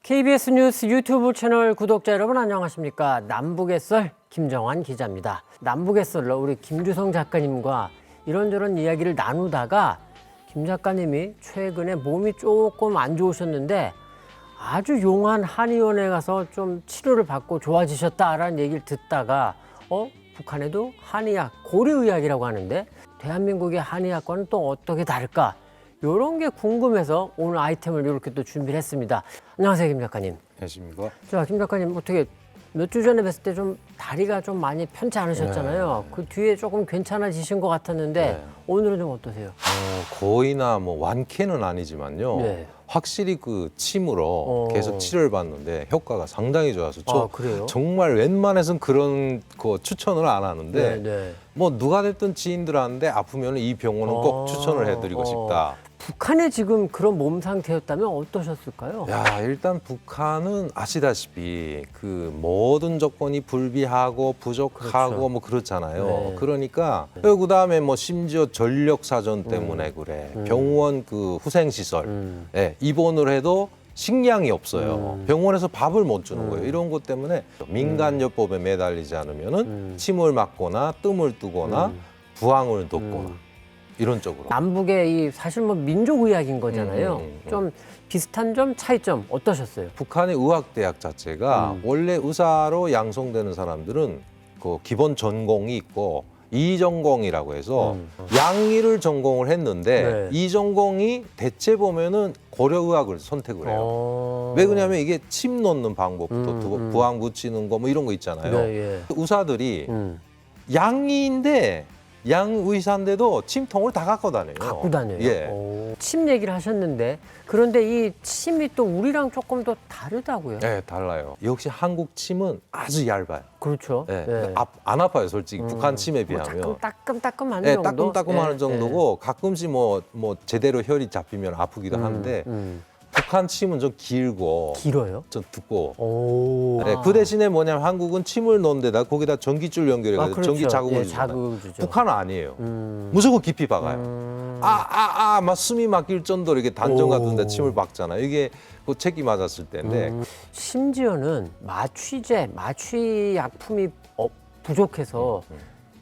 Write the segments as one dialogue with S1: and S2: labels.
S1: KBS 뉴스 유튜브 채널 구독자 여러분 안녕하십니까. 남북의 썰 김정환 기자입니다. 남북의 썰로 우리 김주성 작가님과 이런저런 이야기를 나누다가 김 작가님이 최근에 몸이 조금 안 좋으셨는데 아주 용한 한의원에 가서 좀 치료를 받고 좋아지셨다라는 얘기를 듣다가 북한에도 한의학, 고려의학이라고 하는데 대한민국의 한의학과는 또 어떻게 다를까? 이런 게 궁금해서 오늘 아이템을 이렇게 또 준비를 했습니다. 안녕하세요, 김 작가님.
S2: 안녕하십니까.
S1: 자, 김 작가님 어떻게 몇 주 전에 뵀을 때 좀 다리가 좀 많이 편치 않으셨잖아요. 그 뒤에 조금 괜찮아지신 것 같았는데 오늘은 좀 어떠세요?
S2: 거의나 뭐 완쾌는 아니지만요.
S1: 네.
S2: 확실히 그 침으로 계속 치료를 받는데 효과가 상당히 좋아서
S1: 그래요?
S2: 정말 웬만해서는 그런 거 추천을 안 하는데
S1: 네.
S2: 뭐 누가 됐든 지인들한테 아프면 이 병원은 꼭 추천을 해드리고 싶다.
S1: 북한에 지금 그런 몸 상태였다면 어떠셨을까요?
S2: 야, 일단 북한은 아시다시피 그 모든 조건이 불비하고 부족하고
S1: 그렇죠.
S2: 뭐 그렇잖아요.
S1: 네.
S2: 그러니까 그다음에 뭐 심지어 전력 사전 때문에 그래. 병원 그 후생 시설 입원을 해도 식량이 없어요. 병원에서 밥을 못 주는 거예요. 이런 것 때문에 민간요법에 매달리지 않으면은 침을 맞거나 뜸을 뜨거나 부항을 돋거나 이런 쪽으로.
S1: 남북의 이 사실 뭐 민족의학인 거잖아요. 좀 비슷한 점, 차이점 어떠셨어요?
S2: 북한의 의학대학 자체가 원래 의사로 양성되는 사람들은 그 기본 전공이 있고 이전공이라고 해서 양의를 전공을 했는데 이 전공이 대체 보면은 고려의학을 선택을 해요. 왜 그러냐면 이게 침 놓는 방법부터 부항 붙이는 거 뭐 이런 거 있잖아요. 의사들이 양의인데 양의사인데도 침통을 다 갖고 다녀요.
S1: 갖고 다녀요?
S2: 예.
S1: 침 얘기를 하셨는데 그런데 이 침이 또 우리랑 조금 더 다르다고요?
S2: 네, 달라요. 역시 한국 침은 아주 얇아요.
S1: 그렇죠.
S2: 네.
S1: 네.
S2: 안 아파요, 솔직히. 북한 침에
S1: 뭐
S2: 비하면.
S1: 따끔따끔한
S2: 네,
S1: 정도?
S2: 따끔따끔한 정도고 가끔씩 뭐 제대로 혈이 잡히면 아프기도 한데 북한 침은 좀 길고
S1: 길어요?
S2: 좀 두꺼워.
S1: 오.
S2: 네, 그 대신에 뭐냐면 한국은 침을 넣은 데다 거기다 전기줄 연결해가지고
S1: 그렇죠.
S2: 전기 자극을
S1: 예,
S2: 주잖아요.
S1: 자극을 주죠.
S2: 북한은 아니에요. 무조건 깊이 박아요. 막 숨이 막힐 정도로 이렇게 단정 같은 데 침을 박잖아요. 이게 그 책이 맞았을 때인데
S1: 심지어는 마취약품이 부족해서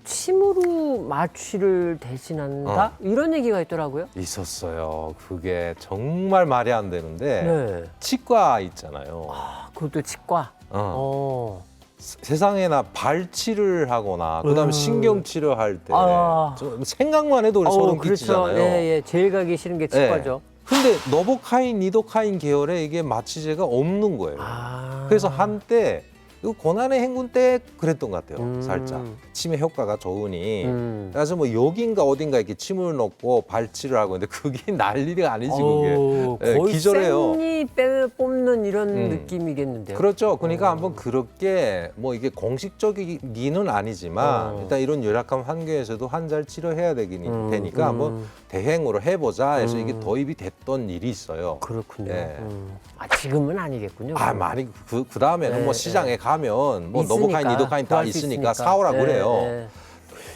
S1: 침으로 마취를 대신한다? 이런 얘기가 있더라고요.
S2: 있었어요. 그게 정말 말이 안 되는데
S1: 네.
S2: 치과 있잖아요.
S1: 그것도 치과.
S2: 세상에나 발치를 하거나 그다음에 신경치료 할 때 좀 생각만 해도 소름
S1: 그렇죠.
S2: 끼치잖아요.
S1: 예. 제일 가기 싫은 게 치과죠.
S2: 근데 노보카인, 니도카인 계열에 이게 마취제가 없는 거예요. 그래서 한때 그 고난의 행군 때 그랬던 것 같아요. 살짝 침의 효과가 좋으니 그래서 뭐 여긴가 어딘가 이렇게 침을 넣고 발치를 하고 근데 그게 난리가 아니지 그게.
S1: 거의
S2: 기절해요.
S1: 쌩이 뽑는 이런 느낌이겠는데요.
S2: 그렇죠. 그러니까 한번 그렇게 뭐 이게 공식적이기는 아니지만 일단 이런 열악한 환경에서도 환자를 치료해야 되니까 한번 대행으로 해보자 해서 이게 도입이 됐던 일이 있어요.
S1: 그렇군요.
S2: 예.
S1: 지금은 아니겠군요.
S2: 많이 그 다음에는 뭐 시장에 가면 뭐 노보카인, 니도카인 다
S1: 구할 수
S2: 있으니까 사오라고 그래요.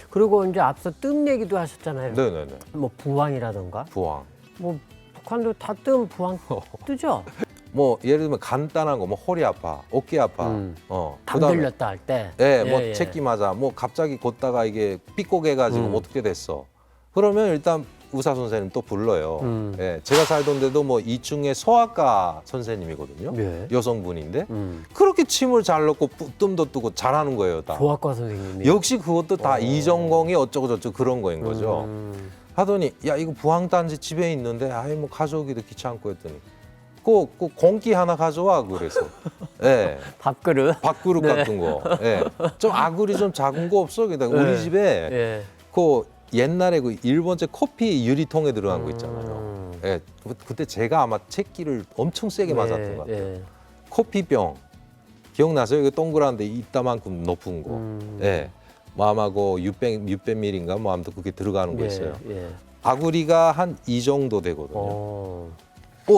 S1: 그리고 이제 앞서 뜸 얘기도 하셨잖아요.
S2: 네네네.
S1: 뭐 부항이라던가.
S2: 부항.
S1: 뭐 북한도 다 부항 뜨죠.
S2: 뭐 예를 들면 간단한 거 뭐 허리 아파, 어깨 아파.
S1: 담
S2: 그다음에
S1: 들렸다 할 때.
S2: 뭐 채기 맞아. 뭐 갑자기 걷다가 이게 삐걱해가지고 어떻게 됐어. 그러면 일단 의사 선생님 또 불러요. 제가 살던 데도 뭐 2층에 소아과 선생님이거든요. 여성분인데 그렇게 침을 잘 넣고 뜸도 뜨고 잘하는 거예요. 다.
S1: 소아과 선생님이.
S2: 역시 그것도 다 이전공이 어쩌고 저쩌고 그런 거인 거죠. 하더니 야 이거 부항단지 집에 있는데 아이 뭐 가져오기도 귀찮고 했더니 그 공기 하나 가져와 그래서
S1: 밥그릇
S2: 같은 거 좀 아구리 좀 작은 거 없어? 그러니까 우리 집에 그 옛날에 그 일본제 커피 유리통에 들어간 거 있잖아요. 그때 제가 아마 채기를 엄청 세게 맞았던 것 같아요. 커피병 기억나세요? 이거 동그란데 이따만큼 높은 거. 뭐 아마 그 600ml인가 뭐 아무튼 그게 들어가는 거 있어요. 아구리가 한 이 정도 되거든요.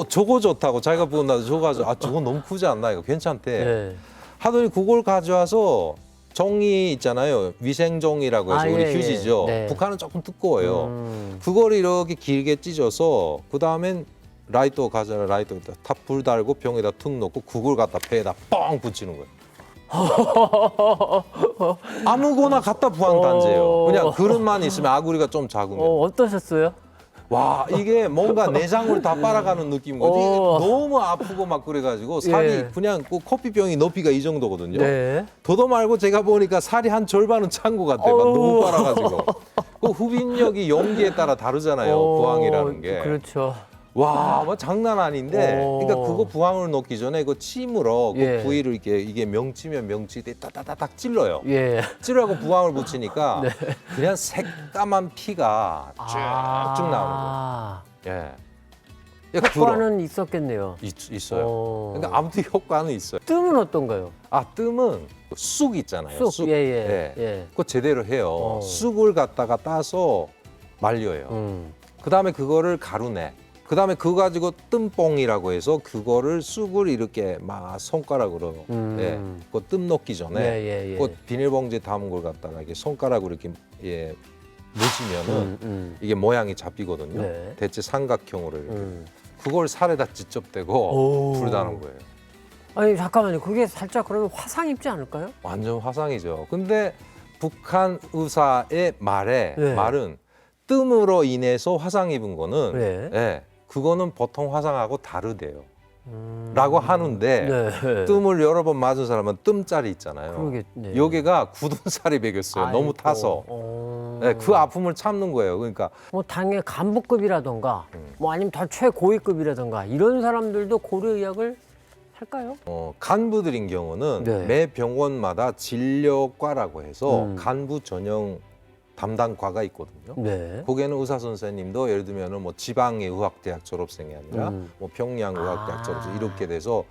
S2: 저거 좋다고 자기가 보고 나서 저거 가지고 저거 너무 크지 않나 이거 괜찮대. 하더니 그걸 가져와서 종이 있잖아요. 위생종이라고 해서 우리
S1: 예,
S2: 휴지죠.
S1: 예. 네.
S2: 북한은 조금 두꺼워요. 그걸 이렇게 길게 찢어서 그 다음엔 라이터 가잖아요. 라이터에다 탑불 달고 병에다 툭 넣고 그걸 갖다 배에다 뻥 붙이는 거예요. 아무거나 갖다 부항단제예요. 그냥 그릇만 있으면 아구리가 좀 작으면.
S1: 어떠셨어요?
S2: 와, 이게 뭔가 내장을 다 빨아가는 느낌인 거지. 이게 너무 아프고 막 그래가지고 살이
S1: 예.
S2: 그냥 그 커피병이 높이가 이 정도거든요.
S1: 네.
S2: 더도 말고 제가 보니까 살이 한 절반은 찬 것 같아요. 막 너무 빨아가지고. 그 흡인력이 용기에 따라 다르잖아요. 부항이라는 게.
S1: 그렇죠.
S2: 와, 뭐 장난 아닌데. 그러니까 그거 부항을 넣기 전에 그 침으로 그
S1: 예.
S2: 부위를 이게 명치면 명치되 따따따딱 찔러요.
S1: 예.
S2: 찔러고 부항을 붙이니까 그냥 새까만 피가 쭉쭉 나오는 거예요. 예.
S1: 효과는 있었겠네요.
S2: 있어요. 그러니까 아무튼 효과는 있어요.
S1: 뜸은 어떤가요?
S2: 아, 뜸은 쑥 있잖아요.
S1: 쑥. 예.
S2: 그거 제대로 해요.
S1: 어.
S2: 쑥을 갖다가 따서 말려요. 그다음에 그거를 가루내. 그다음에 그거 가지고 뜸뽕이라고 해서 그거를 쑥을 이렇게 막 손가락으로 그거 뜸 넣기 전에 그 비닐봉지에 담은 걸 갖다가 이렇게 손가락으로 이렇게 넣으시면은 이게 모양이 잡히거든요.
S1: 네.
S2: 대체 삼각형으로 이렇게. 그걸 살에다 직접대고 불다는 거예요.
S1: 아니 잠깐만요. 그게 살짝 그러면 화상 입지 않을까요?
S2: 완전 화상이죠. 근데 북한 의사의 말은 뜸으로 인해서 화상 입은 거는 그거는 보통 화상하고 다르대요. 라고 하는데 뜸을 여러 번 맞은 사람은 뜸짜리 있잖아요.
S1: 그러겠네.
S2: 여기가 굳은 살이 배겼어요. 너무 타서. 그 아픔을 참는 거예요. 그러니까
S1: 뭐 당의 간부급이라던가 뭐 아니면 더 최고위급이라던가 이런 사람들도 고려의학을 할까요?
S2: 간부들인 경우는 매 병원마다 진료과라고 해서 간부 전용 담당과가 있거든요. 거기에는 의사 선생님도 예를 들면은 뭐 지방의 의학대학 졸업생이 아니라 뭐 평양 의학대학 졸업생 이렇게 돼서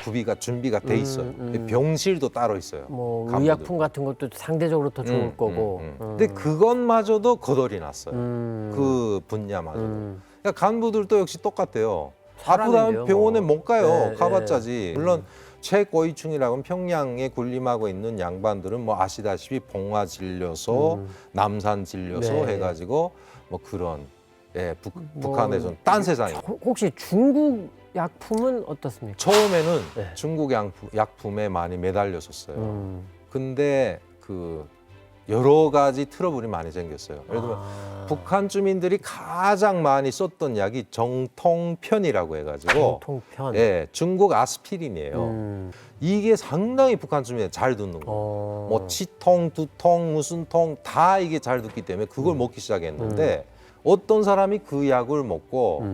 S2: 구비가 준비가 돼 있어요. 병실도 따로 있어요.
S1: 뭐
S2: 간부들.
S1: 의약품 같은 것도 상대적으로 더 좋을 거고.
S2: 근데 그것마저도 거덜이 났어요. 그 분야마저도. 그러니까 간부들도 역시 똑같아요. 아프다면 병원에 못 가요. 가봤자지. 물론 최고위층이라고는 평양에 군림하고 있는 양반들은 뭐 아시다시피 봉화 진료소, 남산 진료소 해가지고 뭐 그런 북한에서는 딴 세상이에요.
S1: 혹시 중국 약품은 어떻습니까?
S2: 처음에는 중국 약품에 많이 매달렸었어요. 근데 그 여러 가지 트러블이 많이 생겼어요. 예를 들면 북한 주민들이 가장 많이 썼던 약이 정통편이라고 해가지고
S1: 정통편.
S2: 중국 아스피린이에요. 이게 상당히 북한 주민이 잘 듣는 거예요. 뭐 치통, 두통, 무슨 통 다 이게 잘 듣기 때문에 그걸 먹기 시작했는데 어떤 사람이 그 약을 먹고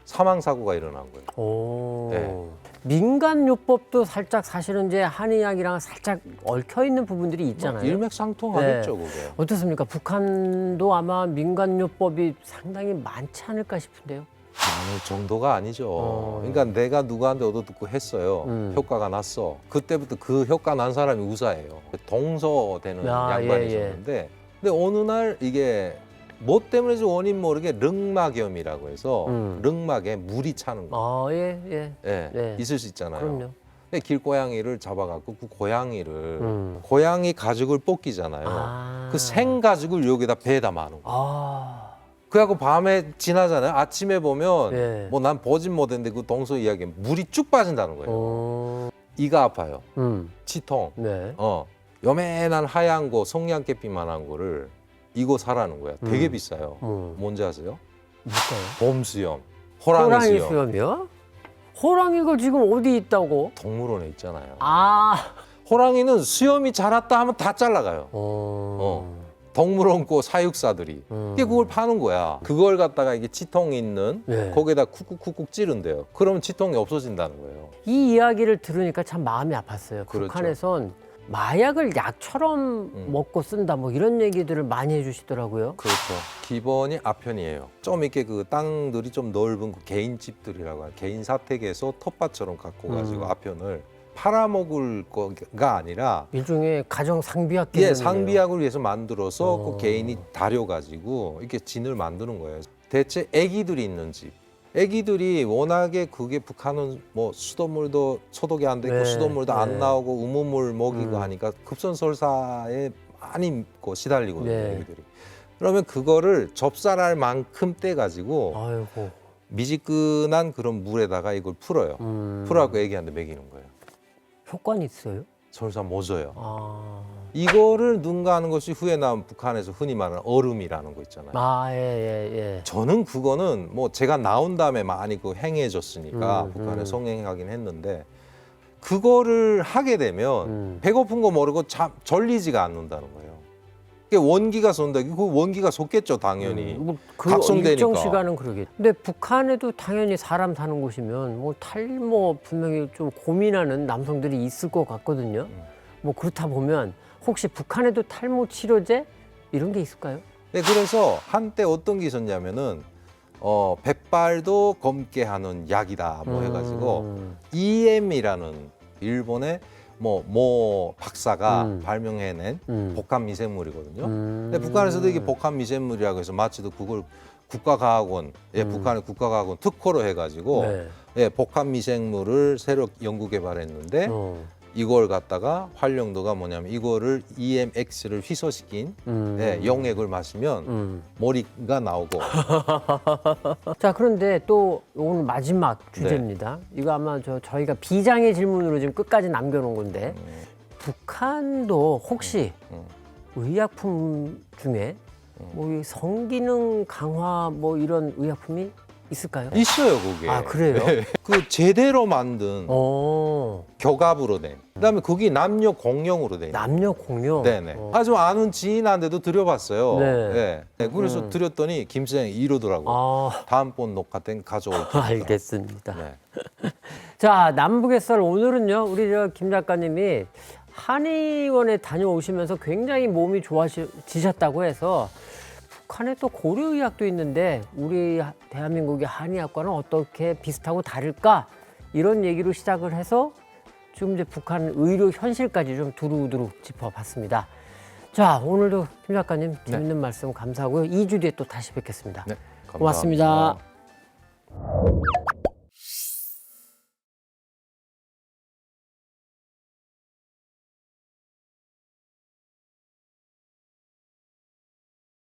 S2: 사망 사고가 일어난 거예요.
S1: 민간요법도 살짝 사실은 이제 한의학이랑 살짝 얽혀 있는 부분들이 있잖아요.
S2: 일맥상통하겠죠, 그게.
S1: 어떻습니까? 북한도 아마 민간요법이 상당히 많지 않을까 싶은데요.
S2: 많을 정도가 아니죠. 그러니까 내가 누구한테 얻어듣고 했어요. 효과가 났어. 그때부터 그 효과 난 사람이 의사예요. 동서되는 양반이셨는데 근데 어느 날 이게 뭐 때문인지 원인 모르게 릉막염이라고 해서 릉막에 물이 차는 거예요. 있을 수 있잖아요.
S1: 그럼요.
S2: 근데 길고양이를 잡아갖고 그 고양이를 고양이 가죽을 뽑기잖아요. 그 생 가죽을 여기다 배에다 마는 거예요. 그래갖고 밤에 지나잖아요. 아침에 보면 뭐 난 보진 못했는데 그 동서 이야기에 물이 쭉 빠진다는 거예요. 이가 아파요. 치통. 요맨한 하얀 거 성냥개피만한 거를 이거 사라는 거야. 되게 비싸요. 뭔지 아세요?
S1: 뭘까요?
S2: 봄수염, 호랑이 수염.
S1: 수염이요? 호랑이가 지금 어디 있다고?
S2: 동물원에 있잖아요. 호랑이는 수염이 자랐다 하면 다 잘라가요. 동물원 고 사육사들이 이게 그걸 파는 거야. 그걸 갖다가 이게 치통 있는 거기에다 쿡쿡쿡쿡 찌른대요. 그러면 치통이 없어진다는 거예요.
S1: 이 이야기를 들으니까 참 마음이 아팠어요.
S2: 그렇죠.
S1: 북한에선 마약을 약처럼 먹고 쓴다 뭐 이런 얘기들을 많이 해주시더라고요.
S2: 그렇죠. 기본이 아편이에요. 좀 이렇게 그 땅들이 좀 넓은 그 개인 집들이라고 해요. 개인 사택에서 텃밭처럼 갖고 가지고 아편을 팔아먹을 거가 아니라
S1: 일종의 가정 상비약
S2: 상비약을 위해서 만들어서 그 개인이 다려가지고 이렇게 진을 만드는 거예요. 대체 아기들이 있는 집 애기들이 워낙에 그게 북한은 뭐 수돗물도 소독이 안 되고
S1: 네,
S2: 수돗물도 안
S1: 네.
S2: 나오고 우문물 먹이고 하니까 급선설사에 많이 시달리거든요,
S1: 네.
S2: 애기들이. 그러면 그거를 접살할 만큼 떼 가지고
S1: 아이고.
S2: 미지근한 그런 물에다가 이걸 풀어요. 풀어갖고 애기한테 먹이는 거예요.
S1: 효과는 있어요?
S2: 설사 못 져요.
S1: 아.
S2: 이거를 능가하는 것이 후에 나온 북한에서 흔히 말하는 얼음이라는 거 있잖아요.
S1: 아, 예, 예, 예.
S2: 저는 그거는 뭐 제가 나온 다음에 많이 그 행해졌으니까 북한에
S1: 음.
S2: 성행하긴 했는데 그거를 하게 되면 배고픈 거 모르고 절리지가 않는다는 거예요. 그게 원기가 쏜다. 그 원기가 솟겠죠, 당연히.
S1: 그
S2: 각성되니까.
S1: 일정 시간은 그러겠. 근데 북한에도 당연히 사람 사는 곳이면 뭐 탈모 분명히 좀 고민하는 남성들이 있을 것 같거든요. 뭐 그렇다 보면 혹시 북한에도 탈모 치료제 이런 게 있을까요?
S2: 네, 그래서 한때 어떤 게 있었냐면은 백발도 검게 하는 약이다 뭐 해가지고 EM이라는 일본의 모 박사가 발명해낸 복합 미생물이거든요. 근데 북한에서도 이게 복합 미생물이라고 해서 마치도 그걸 국가과학원, 북한의 국가과학원 특허로 해가지고
S1: 네.
S2: 복합 미생물을 새로 연구 개발했는데 이걸 갖다가 활용도가 뭐냐면 이거를 EMX를 희소시킨 용액을 마시면 머리가 나오고.
S1: 자, 그런데 또 오늘 마지막 주제입니다. 이거 아마 저희가 비장의 질문으로 지금 끝까지 남겨놓은 건데 북한도 혹시 의약품 중에 뭐 이 성기능 강화 뭐 이런 의약품이 있을까요?
S2: 있어요, 그게.
S1: 아, 그래요?
S2: 그 제대로 만든 격압으로 된. 그다음에 그게 남녀 공용으로 된.
S1: 남녀 공용.
S2: 네네. 하지만 아는 지인한테도 드려봤어요.
S1: 네.
S2: 네. 그래서 드렸더니 김 선생이 이러더라고요.
S1: 아,
S2: 다음번 녹화 땐 가져올 테니까.
S1: 알겠습니다.
S2: 네.
S1: 자, 남북의 썰 오늘은요. 우리 김 작가님이 한의원에 다녀오시면서 굉장히 몸이 좋아지셨다고 해서 북한에 또 고려의학도 있는데 우리 대한민국의 한의학과는 어떻게 비슷하고 다를까 이런 얘기로 시작을 해서 지금 이제 북한 의료 현실까지 좀 두루두루 짚어봤습니다. 자, 오늘도 김 작가님 재밌는 말씀 감사하고요. 2주 뒤에 또 다시 뵙겠습니다.
S2: 네,
S1: 고맙습니다.
S2: 감사합니다.